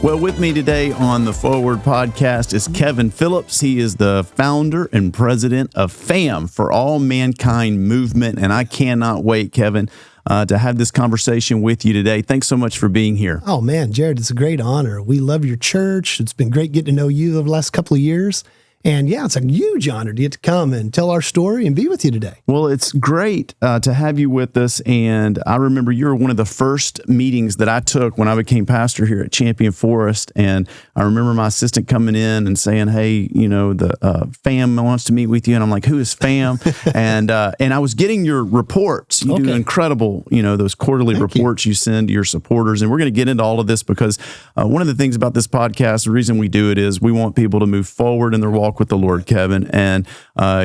Well, with me today on the Forward Podcast is Kevin Phillips. He is the founder and president of FAMM, For All Mankind Movement, and I cannot wait, Kevin, to have this conversation with you today. Thanks so much for being here. Oh, man, Jarrett, it's a great honor. We love your church. It's been great getting to know you over the last couple of years. And yeah, it's a huge honor to get to come and tell our story and be with you today. Well, it's great to have you with us. And I remember you were one of the first meetings that I took when I became pastor here at Champion Forest. And I remember my assistant coming in and saying, hey, you know, the FAMM wants to meet with you. And I'm like, who is FAMM? and I was getting your reports. You do incredible, you know, those quarterly reports you send to your supporters. And we're going to get into all of this because one of the things about this podcast, the reason we do it is we want people to move forward in their walk with the Lord, Kevin. And,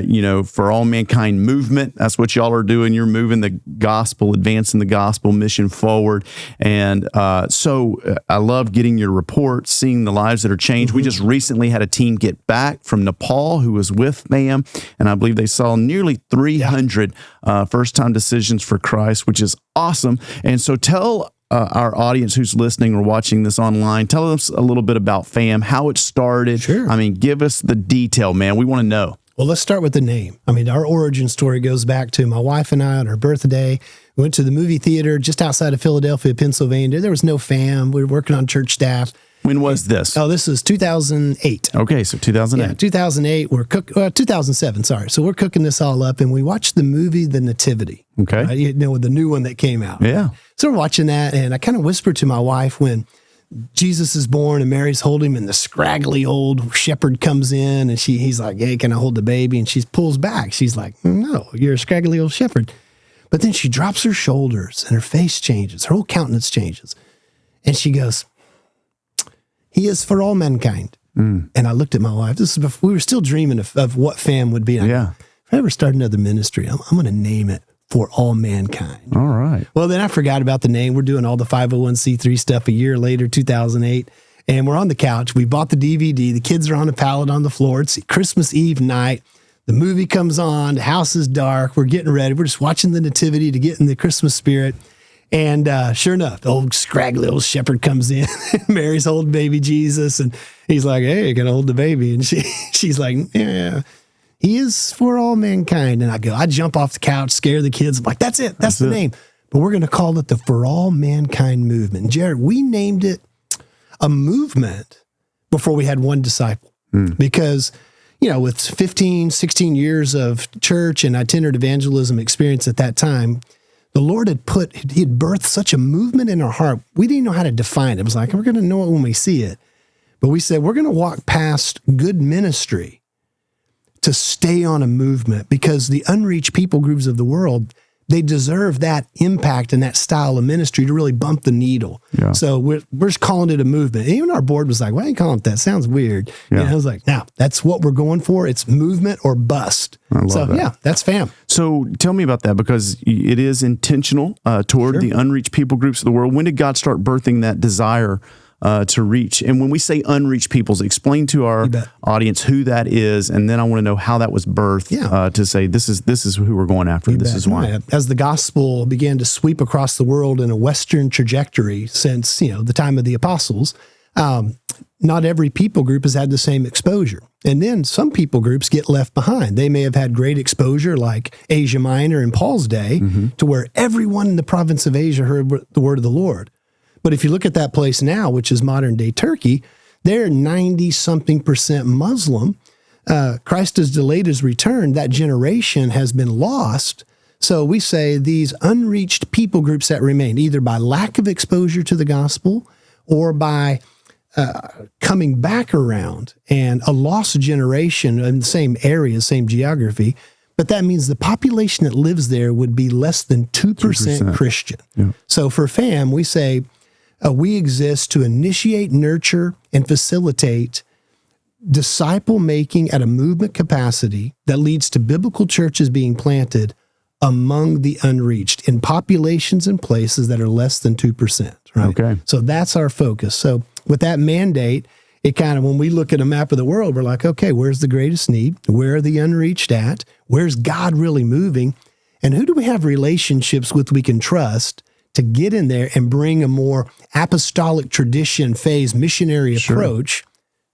you know, For All Mankind Movement, that's what y'all are doing. You're moving the gospel, advancing the gospel mission forward. And so I love getting your reports, seeing the lives that are changed. We just recently had a team get back from Nepal who was with FAMM, and I believe they saw nearly 300 first-time decisions for Christ, which is awesome. And so tell our audience who's listening or watching this online, tell us a little bit about FAMM, how it started. Sure. I mean, give us the detail, man. We want to know. Well, let's start with the name. I mean, our origin story goes back to my wife and I on our birthday. We went to the movie theater just outside of Philadelphia, Pennsylvania. There was no FAMM. We were working on church staff. When was this? Oh, this was 2008. Okay, so 2008. Yeah, 2008. 2007, sorry. So we're cooking this all up, and we watched the movie The Nativity. Okay. Right? You know, the new one that came out. Yeah. So we're watching that, and I kind of whispered to my wife when Jesus is born and Mary's holding him, and the scraggly old shepherd comes in, and he's like, hey, can I hold the baby? And she pulls back. She's like, no, you're a scraggly old shepherd. But then she drops her shoulders, and her face changes. Her whole countenance changes. And she goes, he is for all mankind. And I looked at my wife. This is before we were still dreaming of what FAMM would be. Yeah. If I ever start another ministry, I'm going to name it For All Mankind. All right. Well, then I forgot about the name. We're doing all the 501c3 stuff a year later, 2008. And we're on the couch. We bought the DVD. The kids are on a pallet on the floor. It's Christmas Eve night. The movie comes on. The house is dark. We're getting ready. We're just watching the Nativity to get in the Christmas spirit. And sure enough, the old scraggly old shepherd comes in. Mary's holding baby Jesus. And he's like, hey, can I hold the baby? And she's like, yeah, he is for all mankind. And I jump off the couch, scare the kids. I'm like, that's it. That's the name. But we're going to call it the For All Mankind Movement. And Jarrett, we named it a movement before we had one disciple. Because, you know, with 15, 16 years of church and itinerant evangelism experience at that time, the Lord he had birthed such a movement in our heart. We didn't know how to define it. It was like, we're going to know it when we see it. But we said, we're going to walk past good ministry to stay on a movement, because the unreached people groups of the world, they deserve that impact and that style of ministry to really bump the needle. Yeah. So we're just calling it a movement. And even our board was like, why are you calling it that? Sounds weird. Yeah. And I was like, no, that's what we're going for. It's movement or bust. I love that. Yeah, that's FAMM. So tell me about that, because it is intentional toward the unreached people groups of the world. When did God start birthing that desire to reach? And when we say unreached peoples, explain to our audience who that is, and then I want to know how that was birthed to say this is who we're going after. This is why. Yeah. As the gospel began to sweep across the world in a Western trajectory since, you know, the time of the apostles, not every people group has had the same exposure. And then some people groups get left behind. They may have had great exposure like Asia Minor in Paul's day, to where everyone in the province of Asia heard the word of the Lord. But if you look at that place now, which is modern-day Turkey, they're 90-something% Muslim. Christ has delayed his return. That generation has been lost. So we say these unreached people groups that remain, either by lack of exposure to the gospel or by coming back around, and a lost generation in the same area, same geography. But that means the population that lives there would be less than 2% Christian. Yeah. So for FAMM, we say, we exist to initiate, nurture, and facilitate disciple making at a movement capacity that leads to biblical churches being planted among the unreached in populations and places that are less than 2%. Right? Okay. So that's our focus. So with that mandate, it kind of, when we look at a map of the world, we're like, okay, where's the greatest need? Where are the unreached at? Where's God really moving? And who do we have relationships with we can trust to get in there and bring a more apostolic tradition phase missionary approach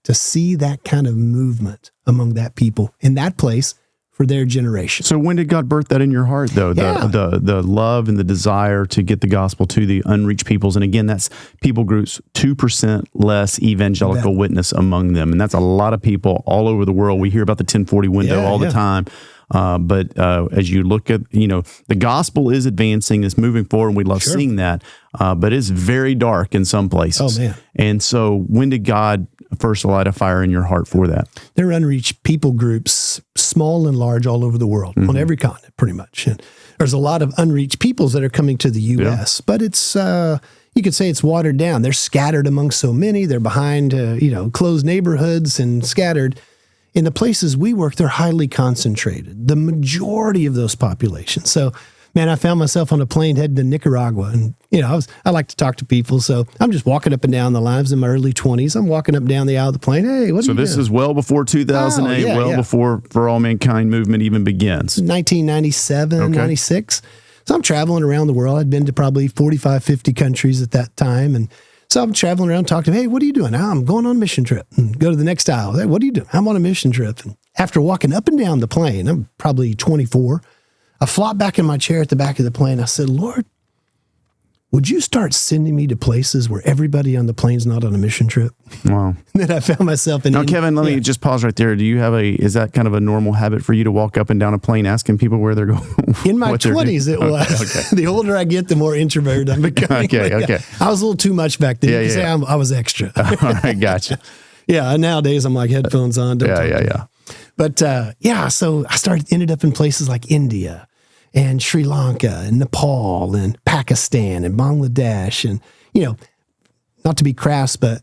to see that kind of movement among that people in that place for their generation. So when did God birth that in your heart, though? The love and the desire to get the gospel to the unreached peoples. And again, that's people groups, 2% less evangelical witness among them. And that's a lot of people all over the world. We hear about the 1040 window all the time. But as you look at, the gospel is advancing, it's moving forward, and we love seeing that. But it's very dark in some places. Oh, man. And so when did God first light a fire in your heart for that? There are unreached people groups, small and large, all over the world, on every continent, pretty much. And there's a lot of unreached peoples that are coming to the U.S., but it's, you could say it's watered down. They're scattered among so many. They're behind, closed neighborhoods and scattered. In the places we work, they're highly concentrated, the majority of those populations. So, man, I found myself on a plane heading to Nicaragua, and I like to talk to people, so I'm just walking up and down the lines in my early 20s. I'm walking up and down the aisle of the plane. Hey, what are you doing? So this is well before 2008, before For All Mankind movement even begins. 1997, 96. So I'm traveling around the world. I'd been to probably 45, 50 countries at that time, and so I'm traveling around talking to them. Hey, what are you doing? I'm going on a mission trip. And go to the next aisle. Hey, what are you doing? I'm on a mission trip. And after walking up and down the plane, I'm probably 24, I flopped back in my chair at the back of the plane. I said, Lord, would you start sending me to places where everybody on the plane's not on a mission trip? Wow. And then I found myself in... Now, Kevin, let me just pause right there. Do you have is that kind of a normal habit for you to walk up and down a plane asking people where they're going? In my 20s, it was. Okay. The older I get, the more introverted I'm becoming. Okay. I was a little too much back then. You could say I was extra. All right, gotcha. Yeah, nowadays I'm like headphones on. Yeah. But so I ended up in places like India and Sri Lanka and Nepal and Pakistan and Bangladesh and, not to be crass, but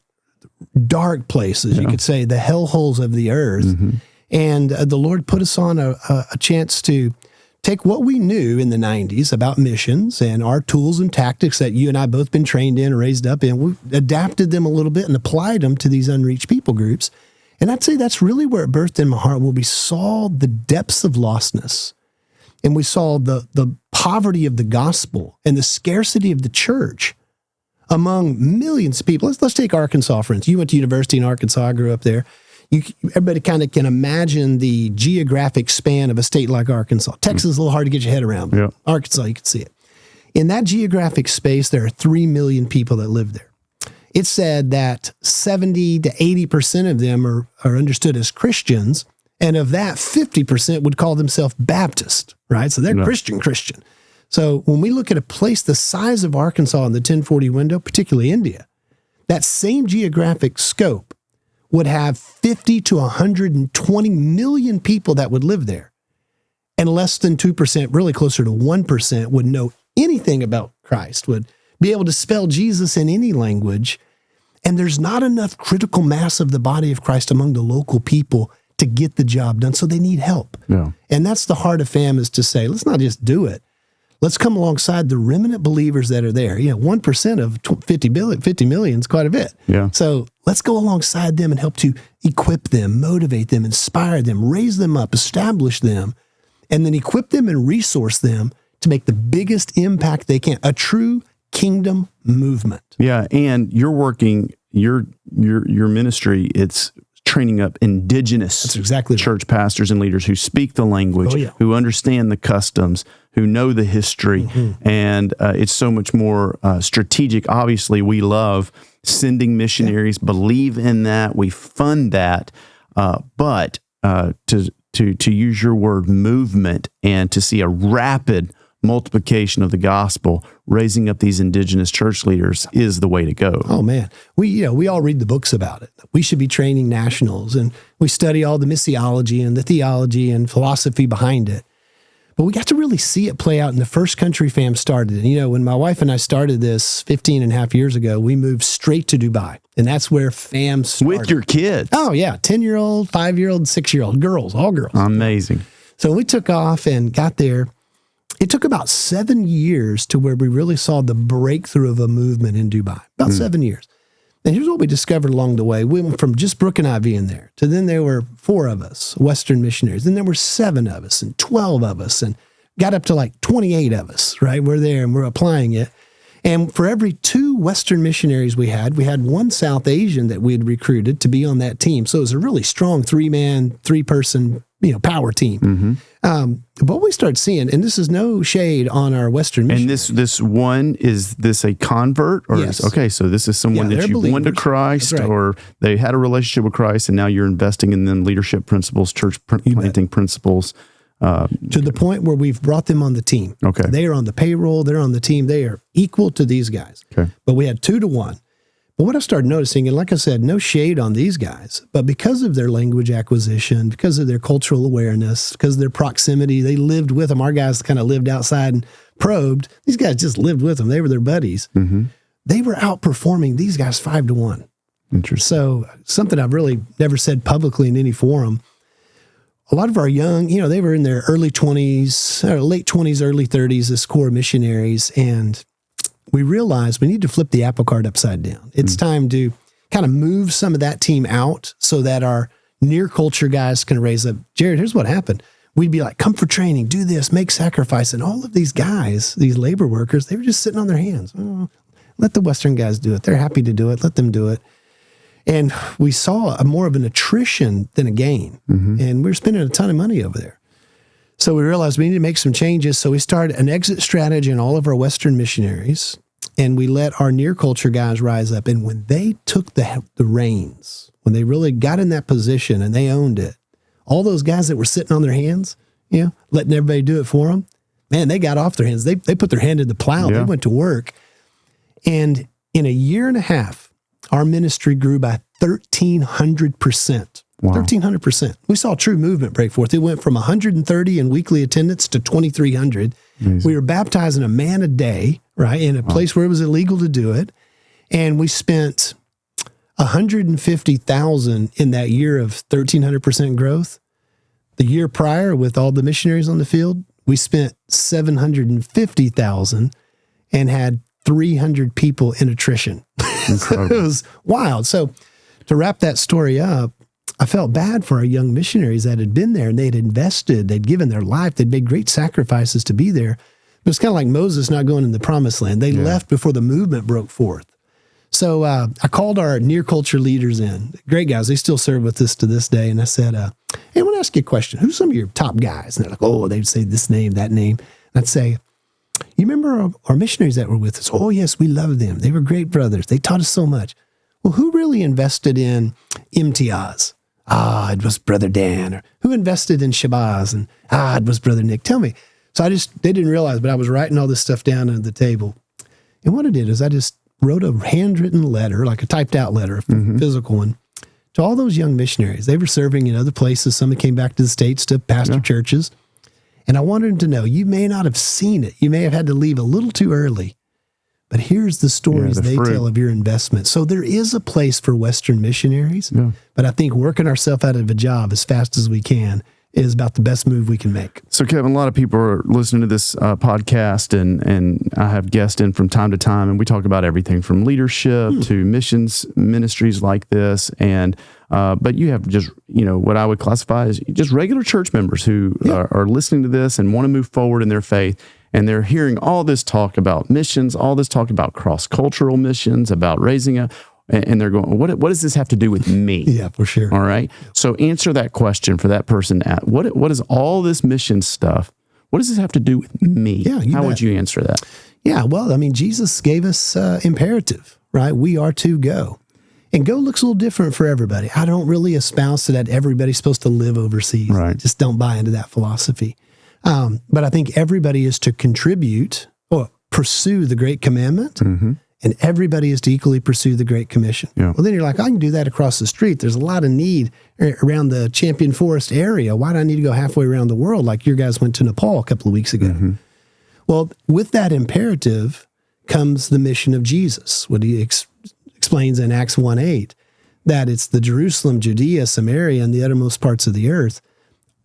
dark places, you could say, the hellholes of the earth. Mm-hmm. And the Lord put us on a chance to take what we knew in the 90s about missions and our tools and tactics that you and I both been trained in and raised up in. We adapted them a little bit and applied them to these unreached people groups. And I'd say that's really where it birthed in my heart, where we saw the depths of lostness. And we saw the poverty of the gospel and the scarcity of the church among millions of people. Let's take Arkansas, for instance. You went to university in Arkansas. I grew up there. Everybody kind of can imagine the geographic span of a state like Arkansas. Texas is a little hard to get your head around, but Arkansas, you can see it. In that geographic space, there are 3 million people that live there. It's said that 70 to 80% of them are understood as Christians, and of that, 50% would call themselves Baptist, right? So they're Christian. So when we look at a place the size of Arkansas in the 1040 window, particularly India, that same geographic scope would have 50 to 120 million people that would live there. And less than 2%, really closer to 1%, would know anything about Christ, would be able to spell Jesus in any language. And there's not enough critical mass of the body of Christ among the local people to get the job done. So they need help. Yeah. And that's the heart of FAMM, is to say, let's not just do it. Let's come alongside the remnant believers that are there. 1% of 50 million is quite a bit. Yeah. So let's go alongside them and help to equip them, motivate them, inspire them, raise them up, establish them, and then equip them and resource them to make the biggest impact they can. A true kingdom movement. Yeah, and you're working your ministry. It's training up indigenous church pastors and leaders who speak the language, who understand the customs, who know the history, and it's so much more strategic. Obviously, we love sending missionaries, believe in that, we fund that, but to use your word, movement, and to see a rapid multiplication of the gospel, raising up these indigenous church leaders is the way to go. Oh man, we all read the books about it. We should be training nationals, and we study all the missiology and the theology and philosophy behind it. But we got to really see it play out in the first country FAMM started. And when my wife and I started this 15 and a half years ago, we moved straight to Dubai. And that's where FAMM started. With your kids? Oh yeah, 10-year-old, 5-year-old, 6-year-old, girls, all girls. Amazing. So we took off and got there. It took about 7 years to where we really saw the breakthrough of a movement in Dubai. About 7 years. And here's what we discovered along the way. We went from just Brooke and I being there to then there were 4 of us, Western missionaries. Then there were 7 of us and 12 of us, and got up to like 28 of us, right? We're there and we're applying it. And for every 2 Western missionaries we had 1 South Asian that we had recruited to be on that team. So it was a really strong 3-person, power team. But we started seeing, and this is no shade on our Western missionaries. And this one, is this a convert? Or Yes. Okay, so this is someone that you won to Christ, right. or they had a relationship with Christ, and now you're investing in them leadership principles, church planting principles. To the point where we've brought them on the team. Okay. They are on the payroll. They're on the team. They are equal to these guys. Okay. But we had 2 to 1. But what I started noticing, and like I said, no shade on these guys, but because of their language acquisition, because of their cultural awareness, because of their proximity, they lived with them. Our guys kind of lived outside and probed. These guys just lived with them. They were their buddies. They were outperforming these guys 5 to 1. Interesting. So something I've really never said publicly in any forum. A lot of our young, they were in their early 20s, late 20s, early 30s, this core missionaries. And we realized we need to flip the apple cart upside down. It's time to kind of move some of that team out so that our near culture guys can raise up. Jarrett, here's what happened. We'd be like, come for training, do this, make sacrifice. And all of these guys, these labor workers, they were just sitting on their hands. Oh, let the Western guys do it. They're happy to do it. Let them do it. And we saw more of an attrition than a gain. And we were spending a ton of money over there. So we realized we need to make some changes. So we started an exit strategy in all of our Western missionaries. And we let our near culture guys rise up. And when they took the reins, when they really got in that position and they owned it, all those guys that were sitting on their hands, letting everybody do it for them, man, they got off their hands. They put their hand in the plow. Yeah. They went to work. And in a year and a half, our ministry grew by 1,300%. Wow. 1,300%. We saw true movement break forth. It went from 130 in weekly attendance to 2,300. We were baptizing a man a day, right, in a place where it was illegal to do it. And we spent $150,000 in that year of 1,300% growth. The year prior, with all the missionaries on the field, we spent $750,000 and had 300 people in attrition. So it was wild. So to wrap that story up, I felt bad for our young missionaries that had been there and they'd invested, they'd given their life, they'd made great sacrifices to be there. It was kind of like Moses not going in the promised land. They left before the movement broke forth. So I called our near culture leaders in. Great guys. They still serve with us to this day. And I said, hey, I want to ask you a question. Who's some of your top guys? And they're like, they'd say this name, that name. And I'd say, you remember our missionaries that were with us? Oh, yes, we loved them. They were great brothers. They taught us so much. Well, who really invested in Imtiaz? It was Brother Dan. Or who invested in Shabazz? And it was Brother Nick. Tell me. So they didn't realize, but I was writing all this stuff down on the table. And what I did is I just wrote a handwritten letter, like a typed out letter, a physical one, to all those young missionaries. They were serving in other places. Some came back to the States to pastor churches. And I wanted them to know, you may not have seen it. You may have had to leave a little too early. But here's the stories they tell of your investment. So there is a place for Western missionaries. But I think working ourselves out of a job as fast as we can is about the best move we can make. So, Kevin, a lot of people are listening to this podcast, and I have guests in from time to time, and we talk about everything from leadership to missions ministries like this. And but you have just, what I would classify as just regular church members who are listening to this and want to move forward in their faith. And they're hearing all this talk about missions, all this talk about cross-cultural missions, about raising a, and they're going, what does this have to do with me? Yeah, for sure. All right. So answer that question for that person. What is all this mission stuff? What does this have to do with me? Yeah, How would you answer that? Yeah, well, I mean, Jesus gave us imperative, right? We are to go. And go looks a little different for everybody. I don't really espouse that everybody's supposed to live overseas. Right. Just don't buy into that philosophy. But I think everybody is to contribute or pursue the Great Commandment, and everybody is to equally pursue the Great Commission. Yeah. Well, then you're like, I can do that across the street. There's a lot of need around the Champion Forest area. Why do I need to go halfway around the world like your guys went to Nepal a couple of weeks ago? Well, with that imperative comes the mission of Jesus, what he explains in Acts 1:8, that it's the Jerusalem, Judea, Samaria, and the uttermost parts of the earth.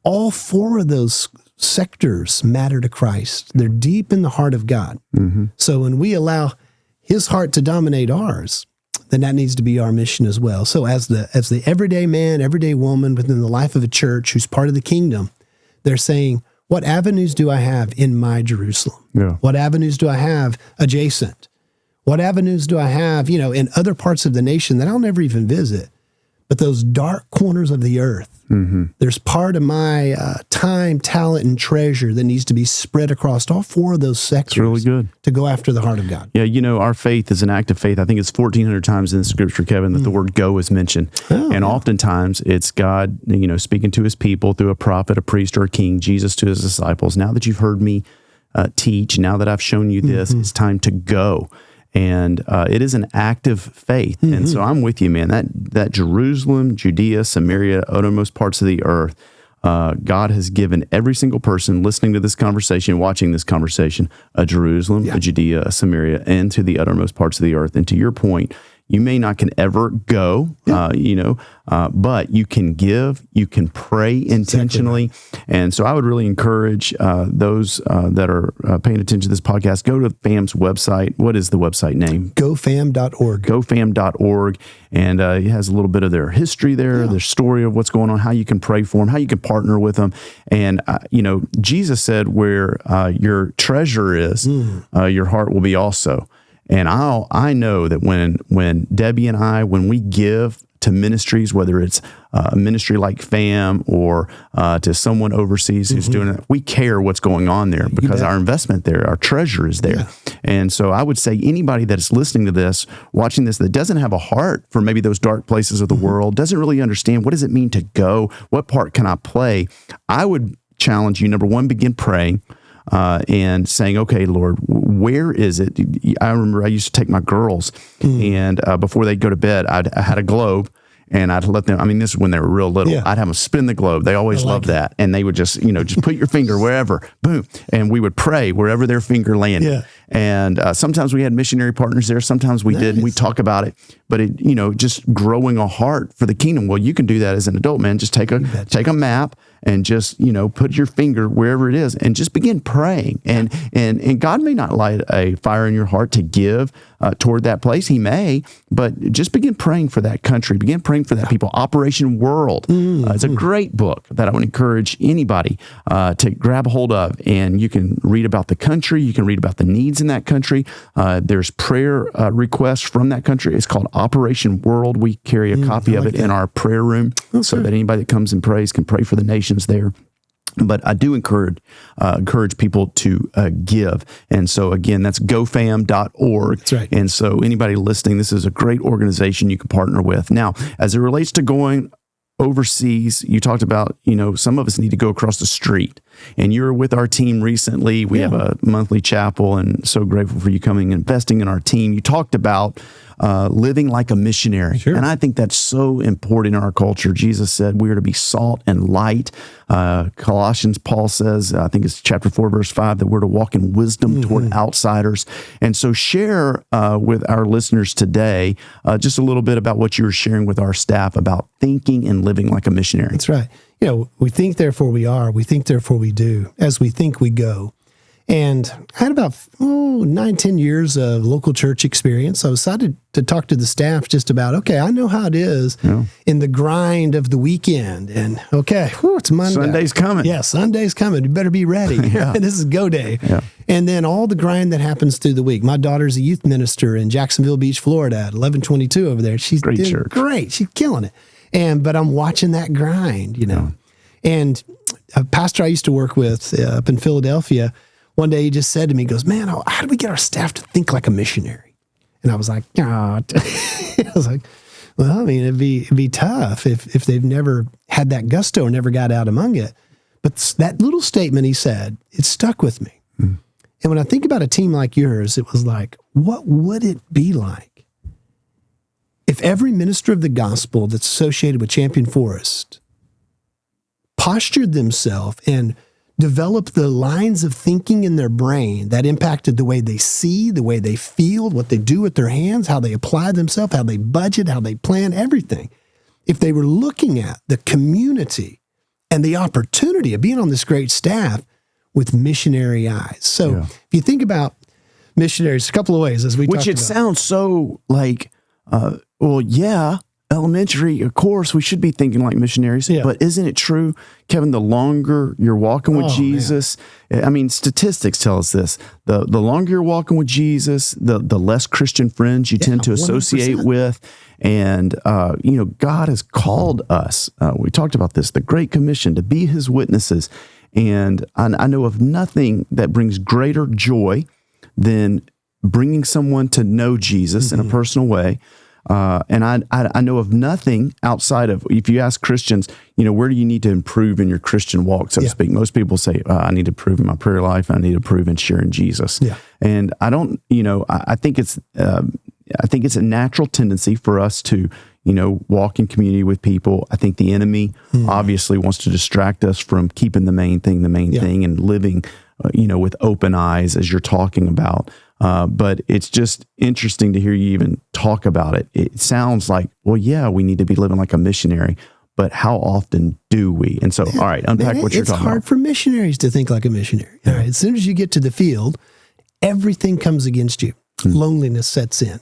All 4 of those sectors matter to Christ. They're deep in the heart of God. So when we allow his heart to dominate ours, then that needs to be our mission as well. So as the everyday man, everyday woman within the life of a church who's part of the kingdom, they're saying, what avenues do I have in my Jerusalem? Yeah. What avenues do I have adjacent? What avenues do I have, in other parts of the nation that I'll never even visit? But those dark corners of the earth, there's part of my time, talent, and treasure that needs to be spread across all 4 of those sectors. It's really good To go after the heart of God. Yeah, our faith is an act of faith. I think it's 1,400 times in the Scripture, Kevin, that the word "go" is mentioned. Oftentimes it's God, speaking to his people through a prophet, a priest, or a king, Jesus to his disciples. Now that you've heard me teach, now that I've shown you this, it's time to go. And it is an active faith. And so I'm with you, man. That Jerusalem, Judea, Samaria, uttermost parts of the earth, God has given every single person listening to this conversation, watching this conversation, a Jerusalem, a Judea, a Samaria, and to the uttermost parts of the earth. And to your point, you may not can ever go, but you can give, you can pray intentionally. Exactly. And so I would really encourage those that are paying attention to this podcast, go to FAMM's website. What is the website name? GoFam.org. GoFam.org. And it has a little bit of their history there, their story of what's going on, how you can pray for them, how you can partner with them. And, Jesus said, where your treasure is, your heart will be also. And I know that when Debbie and I, when we give to ministries, whether it's a ministry like FAMM or to someone overseas who's doing it, we care what's going on there because our investment there, our treasure is there. Yeah. And so I would say anybody that is listening to this, watching this, that doesn't have a heart for maybe those dark places of the world, doesn't really understand what does it mean to go, what part can I play, I would challenge you, number one, begin praying. And saying, okay, Lord, where is it? I remember I used to take my girls and before they'd go to bed, I had a globe and I'd let them, this is when they were real little. Yeah. I'd have them spin the globe. They always loved that. And they would just, just put your finger wherever, boom. And we would pray wherever their finger landed. Yeah. And sometimes we had missionary partners there. Sometimes we didn't. We talk about it, but it, just growing a heart for the kingdom. Well, you can do that as an adult, man. Just take a map and just, put your finger wherever it is and just begin praying. And God may not light a fire in your heart to give toward that place. He may, but just begin praying for that country. Begin praying for that people. Operation World. It's a great book that I would encourage anybody to grab a hold of. And you can read about the country. You can read about the needs in that country. There's prayer requests from that country. It's called Operation World. We carry a copy of it in our prayer room so that anybody that comes and prays can pray for the nations there. But I do encourage people to give. And so, again, that's gofam.org. That's right. And so anybody listening, this is a great organization you can partner with. Now, as it relates to going overseas, you talked about, some of us need to go across the street. And you're with our team recently. We have a monthly chapel and so grateful for you coming and investing in our team. You talked about living like a missionary. Sure. And I think that's so important in our culture. Jesus said we are to be salt and light. Colossians, Paul says, I think it's chapter 4, verse 5, that we're to walk in wisdom toward outsiders. And so share with our listeners today just a little bit about what you were sharing with our staff about thinking and living like a missionary. That's right. We think, therefore we are. We think, therefore we do. As we think, we go. And I had about 9-10 years of local church experience. So I decided to talk to the staff just about, okay, I know how it is in the grind of the weekend. And it's Monday. Sunday's coming. Yeah, Sunday's coming. You better be ready. This is go day. Yeah. And then all the grind that happens through the week. My daughter's a youth minister in Jacksonville Beach, Florida at 1122 over there. She's great doing church. Great. She's killing it. But I'm watching that grind, And a pastor I used to work with up in Philadelphia, one day he just said to me, he goes, man, how do we get our staff to think like a missionary? And I was like, I was like, well, it'd be tough if they've never had that gusto or never got out among it. But that little statement he said, it stuck with me. And when I think about a team like yours, it was like, what would it be like if every minister of the gospel that's associated with Champion Forest postured themselves and developed the lines of thinking in their brain that impacted the way they see, the way they feel, what they do with their hands, how they apply themselves, how they budget, how they plan, everything. If they were looking at the community and the opportunity of being on this great staff with missionary eyes. So if you think about missionaries, a couple of ways as we talked about. Which it sounds so like, elementary, of course, we should be thinking like missionaries. Yeah. But isn't it true, Kevin, the longer you're walking with Jesus, I mean, statistics tell us this. The longer you're walking with Jesus, the less Christian friends you tend to associate 100%. with. And, God has called us. We talked about this, the Great Commission, to be his witnesses. And I know of nothing that brings greater joy than bringing someone to know Jesus in a personal way. And I know of nothing outside of, if you ask Christians, where do you need to improve in your Christian walk, so to speak? Most people say, I need to improve in my prayer life. I need to improve in sharing Jesus. Yeah. And I don't, I think it's a natural tendency for us to, walk in community with people. I think the enemy obviously wants to distract us from keeping the main thing, and living, with open eyes, as you're talking about. But it's just interesting to hear you even talk about it. It sounds like, well, yeah, we need to be living like a missionary, but how often do we? And so, all right, unpack what you're talking about. It's hard for missionaries to think like a missionary. All right, as soon as you get to the field, everything comes against you. Loneliness sets in.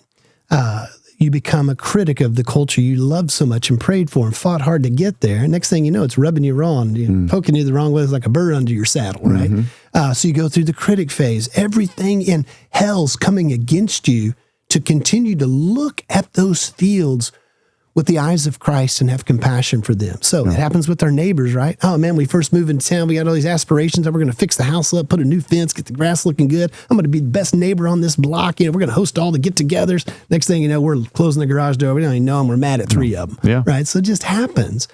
You become a critic of the culture you loved so much and prayed for and fought hard to get there. Next thing you know, it's rubbing you wrong, poking you the wrong way. It's like a bird under your saddle, right? So you go through the critic phase. Everything in hell's coming against you to continue to look at those fields with the eyes of Christ and have compassion for them. So it happens with our neighbors, right? Oh man, we first moved into town. We got all these aspirations that we're going to fix the house up, put a new fence, get the grass looking good. I'm going to be the best neighbor on this block. We're going to host all the get-togethers. Next thing you know, we're closing the garage door. We don't even know them. We're mad at 3 of them. Yeah. Right? So it just happens.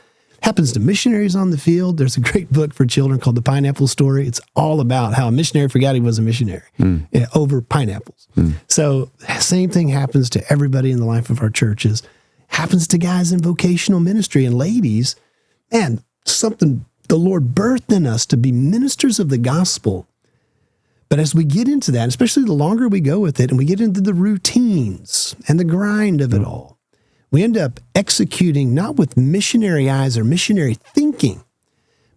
Happens to missionaries on the field. There's a great book for children called The Pineapple Story. It's all about how a missionary forgot he was a missionary over pineapples. So same thing happens to everybody in the life of our churches. Happens to guys in vocational ministry and ladies. Man, something the Lord birthed in us to be ministers of the gospel. But as we get into that, especially the longer we go with it and we get into the routines and the grind of it all, we end up executing not with missionary eyes or missionary thinking,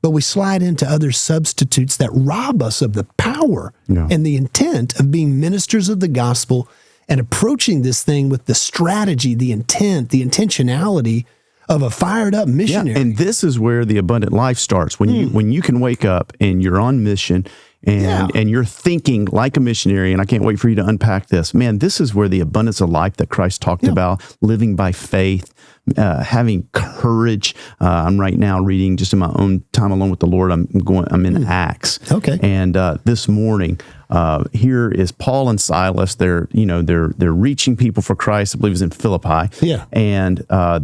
but we slide into other substitutes that rob us of the power and the intent of being ministers of the gospel and approaching this thing with the strategy, the intent, the intentionality of a fired up missionary. Yeah, and this is where the abundant life starts. When you can wake up and you're on mission and you're thinking like a missionary, and I can't wait for you to unpack this. Man, this is where the abundance of life that Christ talked about, living by faith, having courage. I'm right now reading, just in my own time alone with the Lord, I'm in Acts. Okay. And this morning, here is Paul and Silas. They're reaching people for Christ. I believe it's in Philippi. Yeah. And a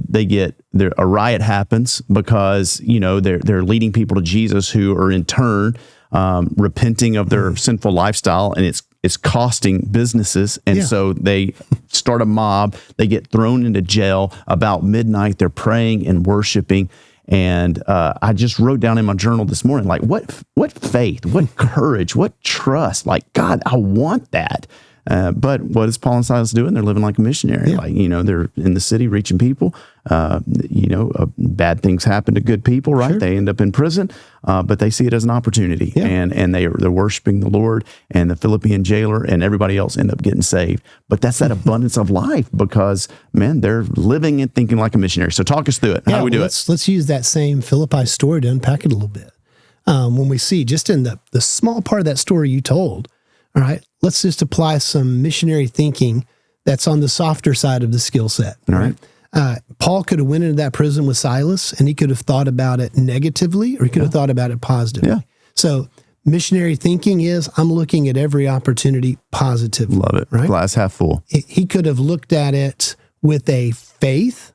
riot happens because they're leading people to Jesus, who are in turn repenting of their sinful lifestyle, and it's costing businesses. And so they start a mob. They get thrown into jail. About midnight, they're praying and worshiping. And I just wrote down in my journal this morning, like, what faith, what courage, what trust. Like, God, I want that. But what is Paul and Silas doing? They're living like a missionary. Like, they're in the city reaching people. Bad things happen to good people, right? Sure. They end up in prison, but they see it as an opportunity. Yeah. And they're worshiping the Lord, and the Philippian jailer and everybody else end up getting saved. But that's that abundance of life because, man, they're living and thinking like a missionary. So talk us through it. How do we do it? Let's use that same Philippi story to unpack it a little bit. When we see just in the small part of that story you told, all right, let's just apply some missionary thinking that's on the softer side of the skill set. All right. Paul could have went into that prison with Silas, and he could have thought about it negatively, or he could have thought about it positively. Yeah. So missionary thinking is, I'm looking at every opportunity positively. Love it. Right? Glass half full. He could have looked at it with a faith,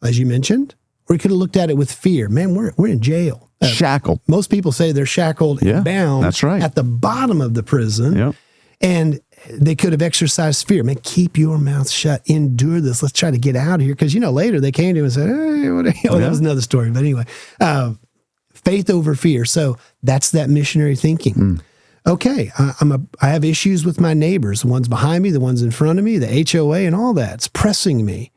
as you mentioned, or he could have looked at it with fear. Man, we're in jail. Shackled. Most people say they're shackled and bound. That's right. At the bottom of the prison. Yep. And they could have exercised fear. Man, keep your mouth shut. Endure this. Let's try to get out of here. Because, later they came to him and said, hey, that was another story. But anyway, faith over fear. So that's that missionary thinking. Okay, I have issues with my neighbors, the ones behind me, the ones in front of me, the HOA and all that. It's pressing me.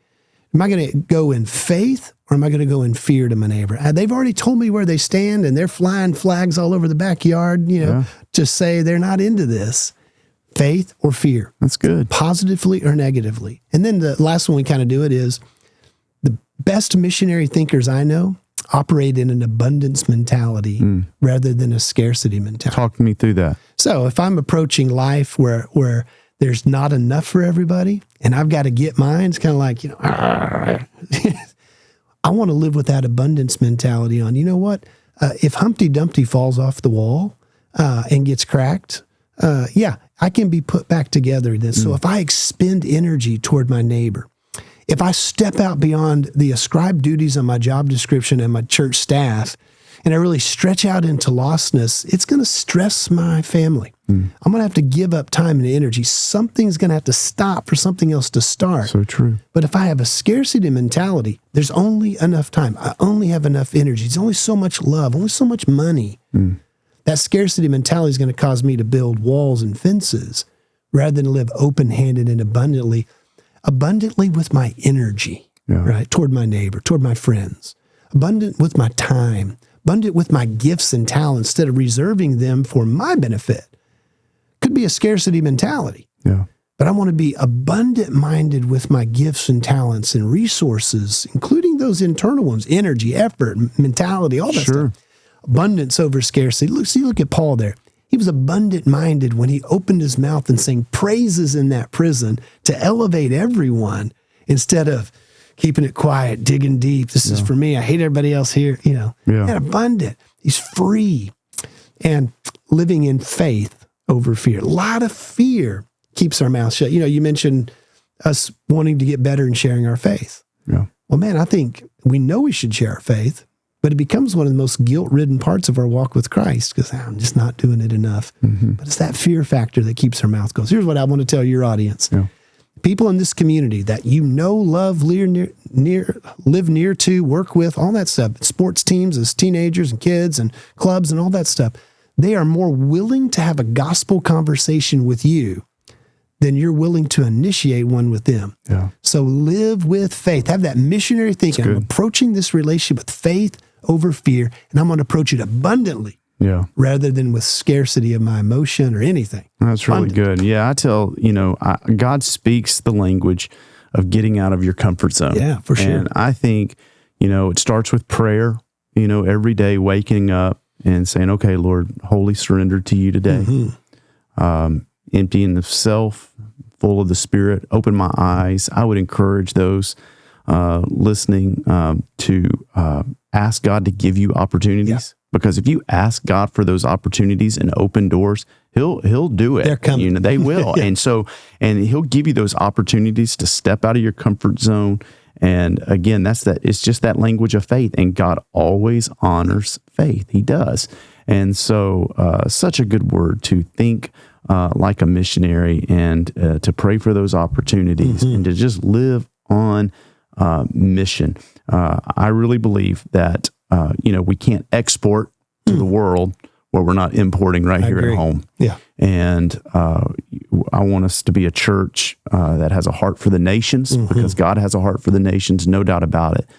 Am I going to go in faith, or am I going to go in fear to my neighbor? They've already told me where they stand, and they're flying flags all over the backyard, to say they're not into this. Faith or fear. That's good. Positively or negatively. And then the last one we kind of do it is best missionary thinkers I know operate in an abundance mentality rather than a scarcity mentality. Talk me through that. So if I'm approaching life where there's not enough for everybody and I've got to get mine, it's kind of like, I want to live with that abundance mentality on, you know what? If Humpty Dumpty falls off the wall and gets cracked, I can be put back together then. So if I expend energy toward my neighbor, if I step out beyond the ascribed duties on my job description and my church staff, and I really stretch out into lostness, it's going to stress my family. I'm going to have to give up time and energy. Something's going to have to stop for something else to start. So true. But if I have a scarcity mentality, there's only enough time. I only have enough energy. There's only so much love, only so much money. That scarcity mentality is going to cause me to build walls and fences rather than live open-handed and abundantly with my energy, right? Toward my neighbor, toward my friends, abundant with my time, abundant with my gifts and talents instead of reserving them for my benefit. Could be a scarcity mentality. Yeah. But I want to be abundant-minded with my gifts and talents and resources, including those internal ones, energy, effort, mentality, all that stuff. Abundance over scarcity. Look at Paul there. He was abundant-minded when he opened his mouth and sang praises in that prison to elevate everyone instead of keeping it quiet, digging deep. This is for me. I hate everybody else here. And abundant. He's free and living in faith over fear. A lot of fear keeps our mouth shut. You mentioned us wanting to get better and sharing our faith. Yeah. Well, man, I think we know we should share our faith, but it becomes one of the most guilt-ridden parts of our walk with Christ because I'm just not doing it enough. But it's that fear factor that keeps our mouth closed. Here's what I want to tell your audience. Yeah. People in this community that love, live near to, work with, all that stuff, sports teams as teenagers and kids and clubs and all that stuff, they are more willing to have a gospel conversation with you than you're willing to initiate one with them. Yeah. So live with faith. Have that missionary thinking. I'm approaching this relationship with faith over fear, and I'm going to approach it abundantly rather than with scarcity of my emotion or anything. That's really good. Yeah, I tell, God speaks the language of getting out of your comfort zone. Yeah, for sure. And I think, it starts with prayer, every day waking up and saying, okay, Lord, wholly surrender to you today. Emptying the self, full of the Spirit, open my eyes. I would encourage those listening to ask God to give you opportunities, because if you ask God for those opportunities and open doors, He'll do it. They're coming. They will. And He'll give you those opportunities to step out of your comfort zone. And again, it's just that language of faith, and God always honors faith. He does. And so such a good word to think like a missionary and to pray for those opportunities and to just live on mission. I really believe that, we can't export to the world where we're not importing right here at home. Yeah. And I want us to be a church that has a heart for the nations, because God has a heart for the nations, no doubt about it.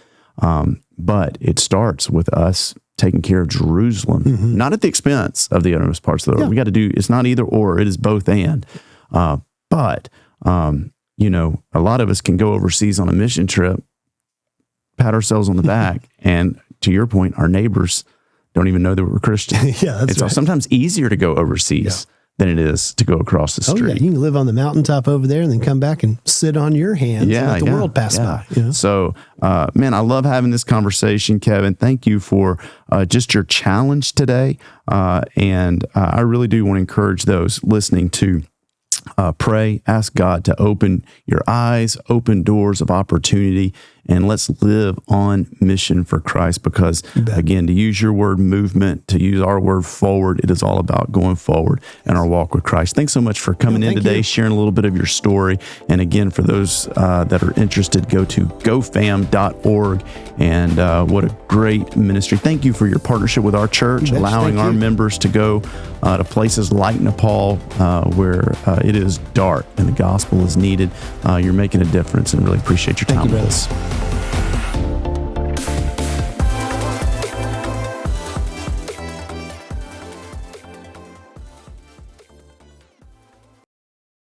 But it starts with us taking care of Jerusalem, not at the expense of the uttermost parts of the world. We got to do, it's not either or, it is both and. But a lot of us can go overseas on a mission trip, pat ourselves on the back, and to your point, our neighbors don't even know that we're Christian. It's sometimes easier to go overseas than it is to go across the street. You can live on the mountaintop over there and then come back and sit on your hands and let the world pass by. So, man, I love having this conversation, Kevin. Thank you for just your challenge today. And I really do want to encourage those listening to pray, ask God to open your eyes, open doors of opportunity, and let's live on mission for Christ, because, again, to use your word movement, to use our word forward, it is all about going forward in our walk with Christ. Thanks so much for coming in today, sharing a little bit of your story. And again, for those that are interested, go to gofam.org. And what a great ministry. Thank you for your partnership with our church, allowing our members to go to places like Nepal where it is dark and the gospel is needed. You're making a difference, and really appreciate your time with us.